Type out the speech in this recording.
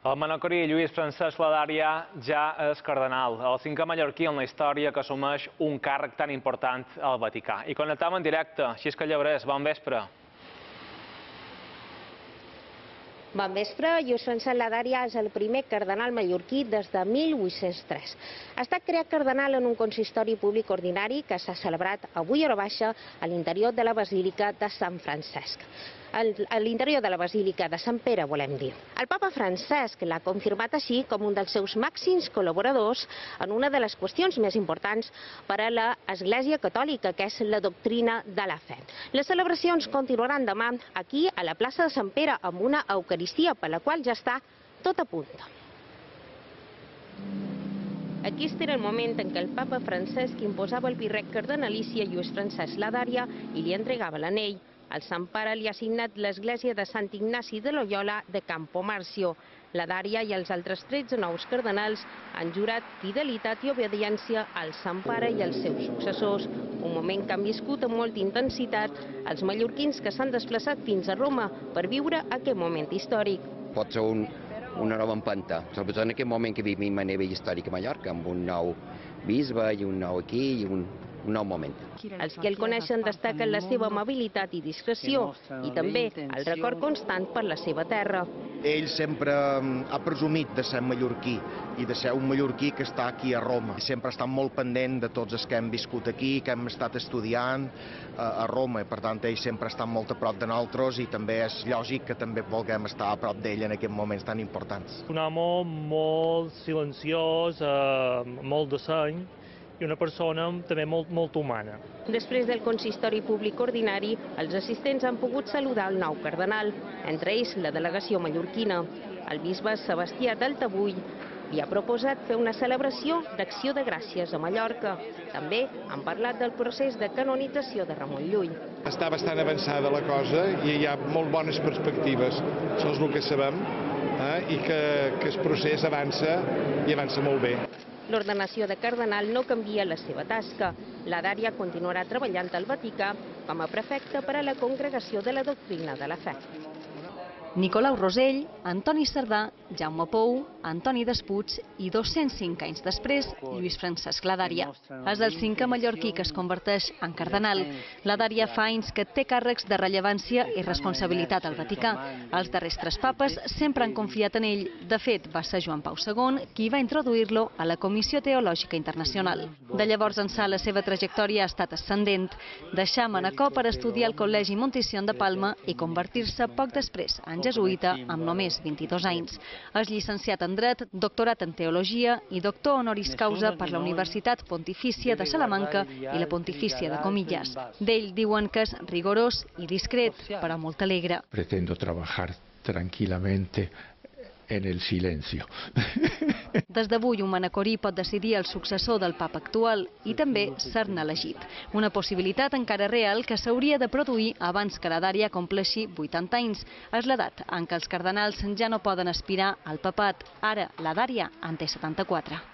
El manacorí Lluís Francesc Ladària ja és cardenal, el cinquè mallorquí en la història que assumeix un càrrec tan important al Vaticà. I connectam en directe. Xisca Llabrés, bon vespre. Bon vespre. Lluís Francesc Ladària és el primer cardenal mallorquí des de 1803. Ha estat creat cardenal en un consistori públic ordinari que s'ha celebrat avui a hora baixa a l'interior de la Basílica de Sant Francesc. A l'interior de la Basílica de Sant Pere, volem dir. El papa Francesc l'ha confirmat així com un dels seus màxims col·laboradors en una de les qüestions més importants per a l'Església Catòlica, que és la doctrina de la fe. Les celebracions continuaran demà aquí a la plaça de Sant Pere amb una Eucaristia per la qual ja està tot a punt. Aquest era el moment en què el papa Francesc imposava el birret cardenalici a Lluís Francesc Ladària i li entregava l'anell. El Sant Pare li ha assignat l'església de Sant Ignasi de Loyola de Campomarzio. Ladària i els altres 13 nous cardenals han jurat fidelitat i obediència al Sant Pare i als seus successors. Un moment que han viscut amb molta intensitat els mallorquins que s'han desplaçat fins a Roma per viure aquest moment històric. Pot ser una nova empenta, sobretot en aquest moment que vivim a nivell històric a Mallorca, amb un nou bisbe i un nou aquí i un nou moment. Els que el coneixen destaquen la seva amabilitat i discreció i també el record constant per la seva terra. Ell sempre ha presumit de ser mallorquí i de ser un mallorquí que està aquí a Roma. Sempre està molt pendent de tots els que hem viscut aquí, que hem estat estudiant a Roma. Per tant, ell sempre està molt a prop de nosaltres i també és lògic que també vulguem estar a prop d'ell en aquests moments tan importants. Un home molt silenciós, molt de seny, i una persona també molt humana. Després del consistori públic ordinari, els assistents han pogut saludar el nou cardenal, entre ells la delegació mallorquina. El bisbe Sebastià d'Altabull li ha proposat fer una celebració d'acció de gràcies a Mallorca. També han parlat del procés de canonització de Ramon Llull. Està bastant avançada la cosa i hi ha molt bones perspectives. Això és el que sabem, i que el procés avança i avança molt bé. L'ordenació de cardenal no canvia la seva tasca. Ladària continuarà treballant al Vaticà com a prefecte per a la Congregació de la Doctrina de la Fe. Nicolau Rosell, Antoni Cerdà, Jaume Pou, Antoni Despuig i 205 anys després, Lluís Francesc Ladària. És el cinquè mallorquí que es converteix en cardenal. Ladària fa anys que té càrrecs de rellevància i responsabilitat al Vaticà. Els darrers 3 papes sempre han confiat en ell. De fet, va ser Joan Pau II qui va introduir-lo a la Comissió Teològica Internacional. De llavors ençà la seva trajectòria ha estat ascendent. Deixà Manacor per estudiar al Col·legi Montitxion de Palma i convertir-se poc després en jesuïta amb només 22 anys. És llicenciat en Dret, doctorat en Teologia i doctor honoris causa per la Universitat Pontifícia de Salamanca i la Pontifícia de Comillas. D'ell diuen que és rigorós i discret, però molt alegre. Pretendo trabajar tranquilamente en el silencio. Des d'avui un manacorí pot decidir el successor del papa actual i també ser-ne elegit. Una possibilitat encara real que s'hauria de produir abans que Ladària compleixi 80 anys. És l'edat en què els cardenals ja no poden aspirar al papat. Ara Ladària en té 74.